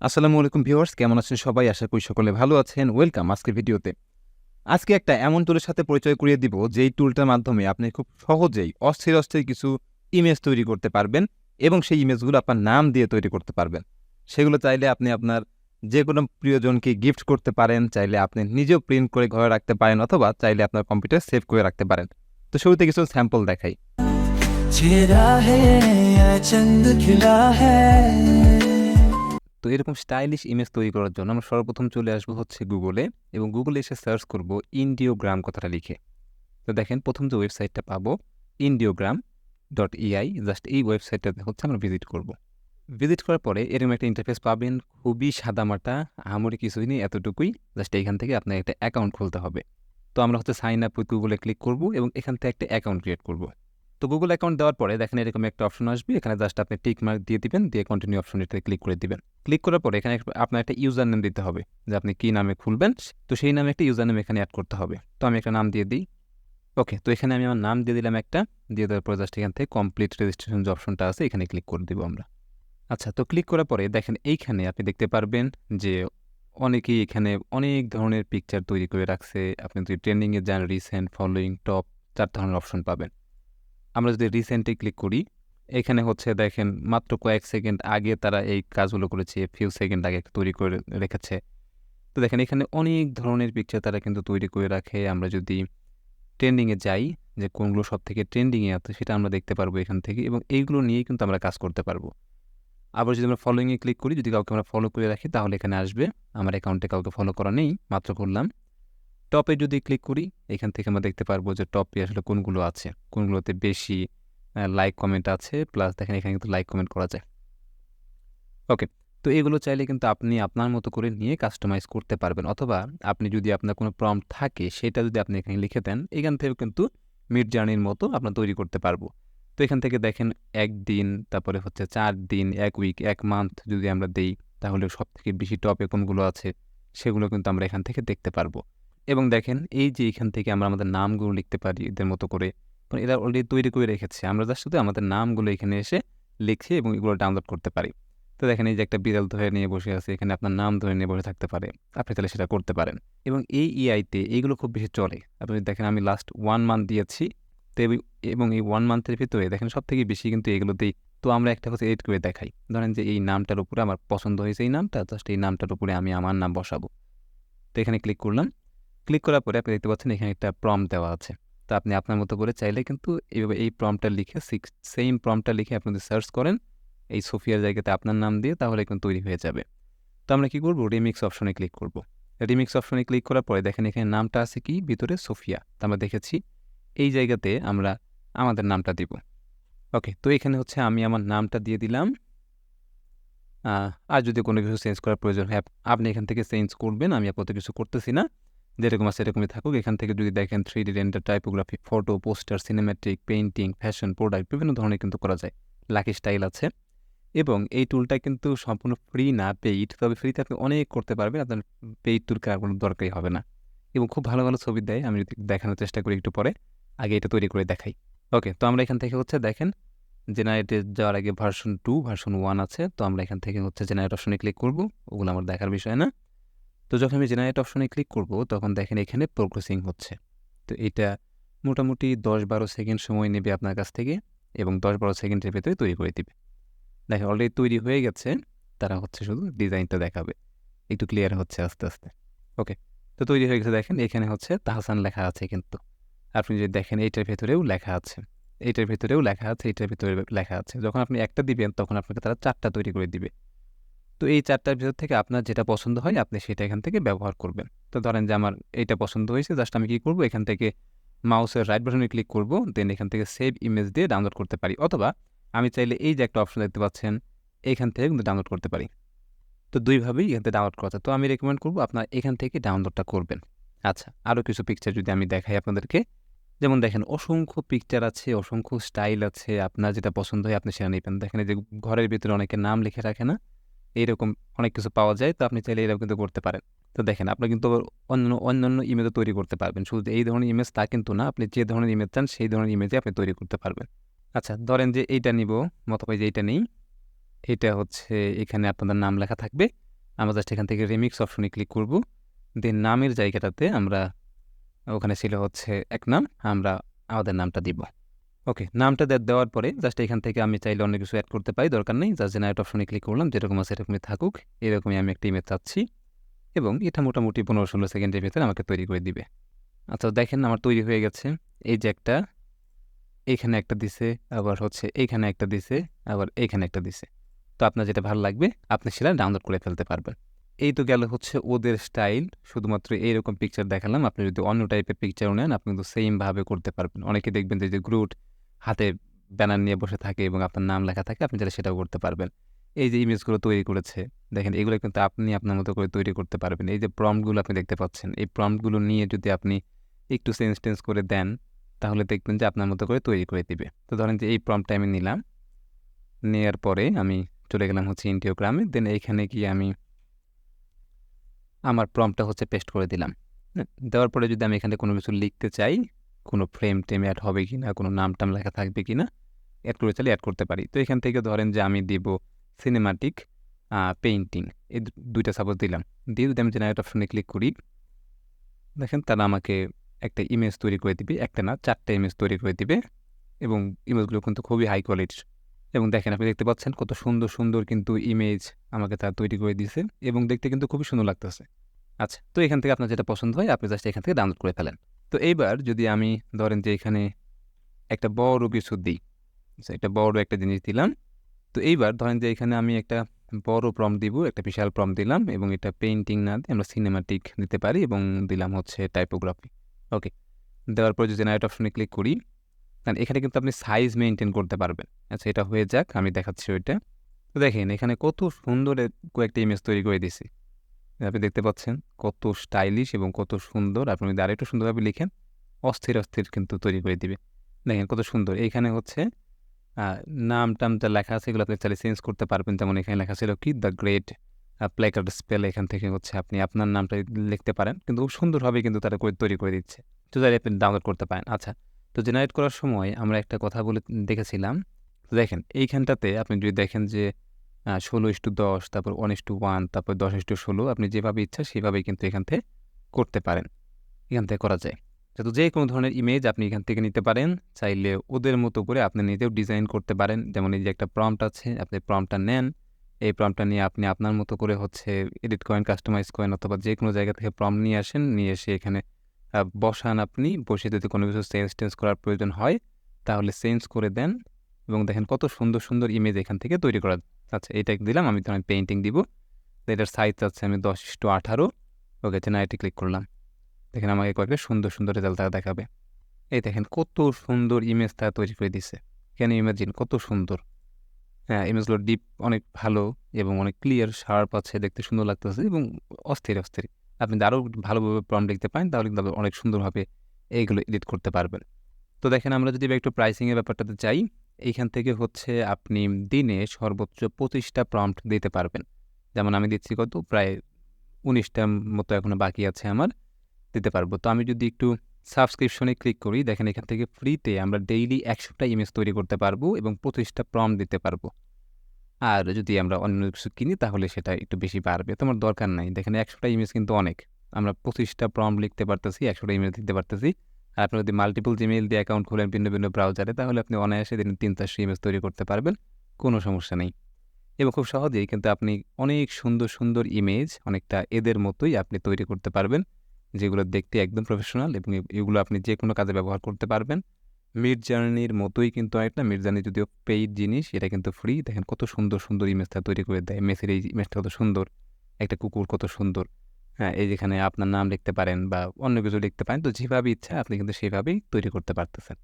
আসসালামু আলাইকুম ভিউয়ার্স, কেমন আছেন সবাই? আশা করি সকলে ভালো আছেন। ওয়েলকাম আজকের ভিডিওতে। আজকে একটা এমন টুলের সাথে পরিচয় করিয়ে দিব, যেই টুলটার মাধ্যমে আপনি খুব সহজেই অস্থির কিছু ইমেজ তৈরি করতে পারবেন এবং সেই ইমেজগুলো আপনার নাম দিয়ে তৈরি করতে পারবেন। সেগুলো চাইলে আপনি আপনার যেকোনো প্রিয়জনকে গিফট করতে পারেন, চাইলে আপনি নিজেও প্রিন্ট করে ঘরে রাখতে পারেন অথবা চাইলে আপনার কম্পিউটারে সেভ করে রাখতে পারেন। তো শুরুতে কিছু স্যাম্পল দেখাই। चेहरा है या चंद खिला है। তো এরকম স্টাইলিশ ইমেজ তৈরি করার জন্য আমরা সর্বপ্রথম চলে আসবো হচ্ছে গুগলে এবং গুগলে এসে সার্চ করব ইন্ডিওগ্রাম কথাটা লিখে। তো দেখেন প্রথম যে ওয়েবসাইটটা পাবো Ideogram.ai, জাস্ট এই ওয়েবসাইটটাতে হচ্ছে আমরা ভিজিট করব। ভিজিট করার পরে এরকম একটা ইন্টারফেস পাবেন, খুবই সাদামাটা, আহামরি কিছুই নেই, এতটুকুই। জাস্ট এইখান থেকে আপনার একটা অ্যাকাউন্ট খুলতে হবে। তো আমরা হচ্ছে সাইন আপ উইথ গুগলে ক্লিক করব এবং এখান থেকে একটা অ্যাকাউন্ট ক্রিয়েট করব। তো গুগল অ্যাকাউন্ট দেওয়ার পরে দেখেন এরকম একটা অপশন আসবে, এখানে জাস্ট আপনি টিক মার্ক দিয়ে দিবেন, দিয়ে কন্টিনিউ অপশনটাতে ক্লিক করে দিবেন। ক্লিক করার পরে এখানে আপনার একটা ইউজার নেম দিতে হবে, যে আপনি কী নামে খুলবেন, তো সেই নামে একটা ইউজার নেম এখানে অ্যাড করতে হবে। তো আমি একটা নাম দিয়ে দিই। ওকে, তো এখানে আমি আমার নাম দিয়ে দিলাম একটা, দিয়ে দেওয়ার পরে জাস্ট এখান থেকে কমপ্লিট রেজিস্ট্রেশন যে অপশনটা আছে এখানে ক্লিক করে দেবো আমরা। আচ্ছা, তো ক্লিক করার পরে দেখেন এইখানে আপনি দেখতে পারবেন যে অনেকেই এখানে অনেক ধরনের পিকচার তৈরি করে রাখছে। আপনি যদি ট্রেন্ডিংয়ে যান, রিসেন্ট, ফলোয়িং, টপ, 4 ধরনের অপশন পাবেন। আমরা যদি রিসেন্টে ক্লিক করি, এখানে হচ্ছে দেখেন মাত্র কয়েক সেকেন্ড আগে তারা এই কাজগুলো করেছে, ফিউ সেকেন্ড আগে তৈরি করে রেখেছে। তো দেখেন এখানে অনেক ধরনের পিকচার তারা কিন্তু তৈরি করে রাখে। আমরা যদি ট্রেন্ডিংয়ে যাই, যে কোনগুলো সবথেকে ট্রেন্ডিংয়ে আছে সেটা আমরা দেখতে পারবো এখান থেকে, এবং এইগুলো নিয়েই কিন্তু আমরা কাজ করতে পারবো। আবার যদি আমরা ফলোইংয়ে ক্লিক করি, যদি কাউকে আমরা ফলো করে রাখি তাহলে এখানে আসবে। আমার অ্যাকাউন্টে কাউকে ফলো করা নেই, মাত্র করলাম। টপে যদি ক্লিক করি, এখান থেকে আমরা দেখতে পারবো যে টপে আসলে কোনগুলো আছে, কোনগুলোতে বেশি লাইক কমেন্ট আছে, প্লাস দেখেন এখানে কিন্তু লাইক কমেন্ট করা যায়। ওকে, তো এগুলো চাইলে কিন্তু আপনি আপনার মতো করে নিয়ে কাস্টমাইজ করতে পারবেন, অথবা আপনি যদি আপনার কোনো প্রম্পট থাকে সেটা যদি আপনি এখানে লিখে দেন, এখান থেকে কিন্তু মিড জার্নির মতো আপনার তৈরি করতে পারবো। তো এখান থেকে দেখেন 1 দিন, তারপরে হচ্ছে 4 দিন, 1 উইক, 1 মান্থ যদি আমরা দেই, তাহলে সবথেকে বেশি টপে কোনগুলো আছে সেগুলো কিন্তু আমরা এখান থেকে দেখতে পারবো। এবং দেখেন এই যে এখান থেকে আমরা আমাদের নামগুলো লিখতে পারি এদের মতো করে, কারণ এরা অলরেডি তৈরি করে রেখেছে। আমরা জাস্ট শুধু আমাদের নামগুলো এখানে এসে লিখে এবং এগুলো ডাউনলোড করতে পারি। তো দেখেন এই যে একটা বিড়াল ধরে নিয়ে বসে আছে, এখানে আপনার নাম ধরে নিয়ে বসে থাকতে পারে, আপনি তাহলে সেটা করতে পারেন। এবং এই এআইতে এইগুলো খুব বেশি চলে। আপনি দেখেন আমি লাস্ট 1 মান্থ দিয়েছি, তো এবং এই 1 মান্থের ভিতরে দেখেন সবথেকে বেশি কিন্তু এগুলোতেই। তো আমরা একটা হচ্ছে এডিট করে দেখাই, ধরেন যে এই নামটার উপরে আমার পছন্দ হয়েছে, এই নামটা জাস্ট এই নামটার উপরে আমি আমার নাম বসাবো। তো এখানে ক্লিক করলাম। ক্লিক করার পরে আপনি দেখতে পাচ্ছেন এখানে একটা প্রম্পট দেওয়া আছে। তো আপনি আপনার মতো করে চাইলে কিন্তু এইভাবে এই প্রম্পটটা লিখে সেম প্রম্পটটা লিখে আপনি যদি সার্চ করেন এই সোফিয়ার জায়গাতে আপনার নাম দিয়ে, তাহলে কিন্তু তৈরি হয়ে যাবে। তো আমরা কি করব, রিমিক্স অপশনে ক্লিক করব। রিমিক্স অপশনে ক্লিক করার পরে দেখেন এখানে নামটা আছে কি ভিতরে, সোফিয়া। তো আমরা দেখেছি এই জায়গাতে আমরা আমাদের নামটা দিব। ওকে, তো এখানে হচ্ছে আমি আমার নামটা দিয়ে দিলাম। আর যদি কোনো কিছু চেঞ্জ করার প্রয়োজন হয় আপনি এখান থেকে চেঞ্জ করবেন, আমি আপাতত কিছু করতেছি না, যেরকম আছে এরকমই থাকুক। এখান থেকে যদি দেখেন 3D render, typography, photo, poster, cinematic, painting, fashion, product, বিভিন্ন ধরনের কিন্তু করা যায়। লাকি স্টাইল আছে। এবং এই টুলটা কিন্তু সম্পূর্ণ ফ্রি না, পেইড। তবে ফ্রিতে আপনি অনেক করতে পারবেন, আপনার পেইড টুল কেনার কোনো দরকারই হবে না। এবং খুব ভালো ভালো ছবি দেয়, আমি যদি দেখানোর চেষ্টা করি একটু পরে, আগে এটা তৈরি করে দেখাই। ওকে, তো আমরা এখান থেকে হচ্ছে দেখেন জেনারেটে যাওয়ার আগে ভার্সন 2, ভার্সন 1 আছে। তো আমরা এখান থেকে হচ্ছে জেনারেট অপশনে ক্লিক করব, ওগুলো আমার দেখার বিষয় না। তো যখন আমি জেনারেট অপশনে ক্লিক করব তখন দেখেন এখানে প্রোগ্রেসিং হচ্ছে। তো এটা মোটামুটি 10-12 সেকেন্ড সময় নেবে আপনার কাছ থেকে, এবং 10-12 সেকেন্ডের ভেতরে তৈরি করে দিবে। দেখেন অলরেডি তৈরি হয়ে গেছে, তারা হচ্ছে শুধু ডিজাইনটা দেখাবে, একটু ক্লিয়ার হচ্ছে আস্তে আস্তে। ওকে, তো তৈরি হয়ে গেছে। দেখেন এখানে হচ্ছে তাহসান লেখা আছে কিন্তু, আপনি যদি দেখেন এইটার ভেতরেও লেখা আছে, এইটার ভেতরেও লেখা আছে, এইটার ভেতরে লেখা আছে। যখন আপনি একটা দিবেন তখন আপনাকে তারা 4টা তৈরি করে দিবে। তো এই 4টার ভেতর থেকে আপনার যেটা পছন্দ হয় আপনি সেটা এখান থেকে ব্যবহার করবেন। তো ধরেন যে আমার এইটা পছন্দ হয়েছে, জাস্ট আমি কি করব, এখান থেকে মাউসের রাইট বাটনে ক্লিক করব, দেন এখান থেকে সেভ ইমেজ দিয়ে ডাউনলোড করতে পারি, অথবা আমি চাইলে এই যে একটা অপশন দেখতে পাচ্ছেন এইখান থেকে কিন্তু ডাউনলোড করতে পারি। তো দুইভাবেই এখান থেকে ডাউনলোড করা যায়। তো আমি রেকমেন্ড করব আপনার এখান থেকে ডাউনলোডটা করবেন। আচ্ছা, আরও কিছু পিকচার যদি আমি দেখাই আপনাদেরকে, যেমন দেখেন অসংখ্য পিকচার আছে, অসংখ্য স্টাইল আছে, আপনার যেটা পছন্দ হয় আপনি সেটা নেবেন। দেখেন এই যে ঘরের ভিতরে অনেকে নাম লিখে রাখে না, এইরকম অনেক কিছু পাওয়া যায়। তো আপনি চাইলে এরকম কিন্তু করতে পারেন। তো দেখেন আপনি কিন্তু আবার অন্যান্য ইমেজও তৈরি করতে পারবেন। শুধু যে এই ধরনের ইমেজ তা কিন্তু না, আপনি যে ধরনের ইমেজ চান সেই ধরনের ইমেজই আপনি তৈরি করতে পারবেন। আচ্ছা, ধরেন যে এইটা নিব, অথবা যে এইটা নেই, এটা হচ্ছে এখানে আপনাদের নাম লেখা থাকবে, আমরা জাস্ট এখান থেকে রিমিক্স অপশনে ক্লিক করব। দেন নামের জায়গাটাতে আমরা ওখানে ছিল হচ্ছে এক নাম, আমরা আমাদের নামটা দিব। ওকে, নামটা দেওয়ার পরে জাস্ট এখান থেকে আমি চাইলে অন্য কিছু অ্যাড করতে পারি, দরকার নেই। জাস্ট জেনারেট অপশনে ক্লিক করলাম, যেরকম আছে এরকমই থাকুক। এরকমই আমি একটা ইমেজ চাচ্ছি এবং এটা মোটামুটি 15-16 সেকেন্ডের ভিতরে আমাকে তৈরি করে দিবে। আচ্ছা দেখেন আমার তৈরি হয়ে গেছে। এই যে একটা এইখানে একটা দিছে, আবার হচ্ছে এইখানে একটা দিছে, আবার এইখানে একটা দিছে। তো আপনার যেটা ভালো লাগবে আপনি সেটা ডাউনলোড করে ফেলতে পারবেন। এই তো গেল হচ্ছে ওদের স্টাইল। শুধুমাত্র এইরকম পিকচার দেখালাম। আপনি যদি অন্য টাইপের পিকচারও নেন আপনি কিন্তু সেমভাবে করতে পারবেন। অনেকে দেখবেন যে গ্রুট হাতে ব্যানার নিয়ে বসে থাকে এবং আপনার নাম লেখা থাকে, আপনি চাইলে সেটাও করতে পারবেন। এই যে ইমেজগুলো তৈরি করেছে দেখেন, এগুলো কিন্তু আপনি আপনার মতো করে তৈরি করতে পারবেন। এই যে প্রম্পটগুলো আপনি দেখতে পাচ্ছেন, এই প্রম্পটগুলো নিয়ে যদি আপনি একটু চেঞ্জ টেঞ্জ করে দেন তাহলে দেখবেন যে আপনার মতো করে তৈরি করে দিবে। তো ধরেন যে এই প্রম্পটটা আমি নিলাম, নেওয়ার পরে আমি চলে গেলাম হচ্ছে ইন্ডিওগ্রামে। দেন এইখানে গিয়ে আমি আমার প্রম্পটটা হচ্ছে পেস্ট করে দিলাম। হ্যাঁ? দেওয়ার পরে যদি আমি এখানে কোনো কিছু লিখতে চাই, কোনো ফ্রেম টেম অ্যাড হবে কিনা, কোনো নাম টাম লেখা থাকবে কিনা, অ্যাড করে চাইলে অ্যাড করতে পারি। তো এখান থেকে ধরেন যে আমি দিব সিনেমাটিক পেইন্টিং, এই দুইটা সাপোজ দিলাম। দিয়ে যদি আমি জেনারেট অপশনে ক্লিক করি, দেখেন তারা আমাকে একটা ইমেজ তৈরি করে দিবে। একটা না, 4টা ইমেজ তৈরি করে দিবে এবং ইমেজগুলো কিন্তু খুবই হাই কোয়ালিটির। এবং দেখেন আপনি দেখতে পাচ্ছেন কত সুন্দর সুন্দর কিন্তু ইমেজ আমাকে তারা তৈরি করে দিয়েছে এবং দেখতে কিন্তু খুবই সুন্দর লাগতেছে। আচ্ছা, তো এখান থেকে আপনার যেটা পছন্দ হয় আপনি জাস্ট এখান থেকে ডাউনলোড করে ফেলেন। তো এইবার যদি আমি ধরেন যে এখানে একটা বড় কিছু দিই, একটা বড় একটা জিনিস দিলাম। তো এইবার ধরেন যে এখানে আমি একটা বড় প্রম্পট দিব, একটা বিশাল প্রম্পট দিলাম এবং এটা পেইন্টিং না দিয়ে আমরা সিনেমাটিক দিতে পারি এবং দিলাম হচ্ছে টাইপোগ্রাফি। ওকে, দেওয়ার পর যদি জেনারেট অপশনে ক্লিক করি, কারণ এখানে কিন্তু আপনি সাইজ মেনটেন করতে পারবেন। আচ্ছা, এটা হয়ে যাক, আমি দেখাচ্ছি ওইটা। তো দেখেন এখানে কত সুন্দর কয়েকটা ইমেজ তৈরি করে দিছি। আপনি দেখতে পাচ্ছেন কত স্টাইলিশ এবং কত সুন্দর। আপনি যদি আরেকটু সুন্দরভাবে লিখেন অস্থির অস্থির কিন্তু তৈরি করে দিবে। দেখেন কত সুন্দর। এইখানে হচ্ছে নাম টাম যা লেখা আছে এগুলো আপনি চাইলে চেঞ্জ করতে পারবেন। যেমন এখানে লেখা ছিল কি দ্য গ্রেট প্লেকার্ড স্পেল, এখান থেকে হচ্ছে আপনি আপনার নামটা লিখতে পারেন, কিন্তু খুব সুন্দরভাবে কিন্তু তারা তৈরি করে দিচ্ছে। তো চাইলে আপনি ডাউনলোড করতে পারেন। আচ্ছা, তো জেনারেট করার সময় আমরা একটা কথা বলে দেখেছিলাম। তো দেখেন এইখানটাতে আপনি যদি দেখেন যে 16:10, তারপর 1:1, তারপর 10:16, আপনি যেভাবে ইচ্ছা সেভাবেই কিন্তু এখান থেকে করতে পারেন। এখান থেকে করা যায়। তো যে কোনো ধরনের ইমেজ আপনি এখান থেকে নিতে পারেন। চাইলে ওদের মতো করে আপনি নিজেও ডিজাইন করতে পারেন। যেমন এই যে একটা প্রম্পট আছে, আপনি প্রম্পটটা নেন। এই প্রম্পটটা নিয়ে আপনি আপনার মতো করে হচ্ছে এডিট করেন, কাস্টমাইজ করেন, অথবা যে কোনো জায়গা থেকে প্রম্পট নিয়ে আসেন, নিয়ে এসে এখানে বসান আপনি। বসে যদি কোনো কিছু চেঞ্জ টেঞ্জ করার প্রয়োজন হয় তাহলে চেঞ্জ করে দেন এবং দেখেন কত সুন্দর সুন্দর ইমেজ এখান থেকে তৈরি করা। আচ্ছা, এইটা দিলাম, আমি ধরেন পেইন্টিং দিব। তো এটার সাইজ আছে আমি 10:18। ওকে, জেনারেটে ক্লিক করলাম। দেখেন আমাকে কয়েকটা সুন্দর সুন্দর রেজাল্ট তারা দেখাবে। এই দেখেন কত সুন্দর ইমেজ তারা তৈরি করে দিচ্ছে। ক্যান ইউ ইমাজিন কত সুন্দর। হ্যাঁ, ইমেজগুলো ডিপ অনেক ভালো এবং অনেক ক্লিয়ার শার্প আছে, দেখতে সুন্দর লাগতেছে এবং অস্থির অস্থির। আপনি যদি আরও ভালোভাবে প্রম্পট লিখতে পারেন তাহলে কিন্তু অনেক সুন্দরভাবে এইগুলো এডিট করতে পারবেন। তো দেখেন আমরা যদি একটু প্রাইসিংয়ের ব্যাপারটাতে চাই, এইখান থেকে হচ্ছে আপনি দিনে সর্বোচ্চ 25টা প্রম্পট দিতে পারবেন। যেমন আমি দিচ্ছি কত, প্রায় 19টার মতো এখনো বাকি আছে আমার, দিতে পারবো। তো আমি যদি একটু সাবস্ক্রিপশনে ক্লিক করি, দেখেন এখান থেকে ফ্রিতে আমরা ডেইলি 100টা ইমেজ তৈরি করতে পারবো এবং 25টা প্রম্পট দিতে পারবো। আর যদি আমরা অন্য কিছু কিনি তাহলে সেটা একটু বেশি বাড়বে। তো আমার দরকার নাই। দেখেন 100টা ইমেজ কিন্তু অনেক। আমরা 25টা প্রম্পট লিখতে পারতেছি, 100টা ইমেজ দিতে পারতেছি। আর আপনি যদি মাল্টিপল জিমেইল দিয়ে অ্যাকাউন্ট খোলেন ভিন্ন ভিন্ন ব্রাউজারে তাহলে আপনি অনায়াসে দিনে 300-400 ইমেজ তৈরি করতে পারবেন, কোনো সমস্যা নেই। এবং খুব সহজেই কিন্তু আপনি অনেক সুন্দর সুন্দর ইমেজ অনেকটা এদের মতোই আপনি তৈরি করতে পারবেন, যেগুলো দেখতে একদম প্রফেশনাল এবং এগুলো আপনি যে কোনো কাজে ব্যবহার করতে পারবেন। মিড জার্নির মতোই কিন্তু একটা, মিড জার্নি যদিও পেইড জিনিস, এটা কিন্তু ফ্রি। দেখেন কত সুন্দর সুন্দর ইমেজটা তৈরি করে দেয়। মেসির এই ইমেজটা কত সুন্দর, একটা কুকুর কত সুন্দর। হ্যাঁ, এই যেখানে আপনার নাম লিখতে পারেন বা অন্য কিছু লিখতে পারেন, তো যেভাবে ইচ্ছা আপনি কিন্তু সেভাবেই তৈরি করতে পারতেছেন।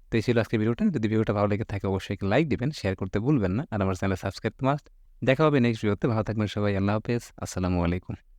তো এই ছিল আজকের ভিডিওটা। যদি ভিডিওটা ভালো লেগে থাকে অবশ্যই লাইক দিবেন, শেয়ার করতে ভুলবেন না, আর আমার চ্যানেল সাবস্ক্রাইব মাস্ট। দেখা হবে নেক্সট ভিডিওতে। ভালো থাকবেন সবাই। আল্লাহ হাফেজ। আসসালামু আলাইকুম।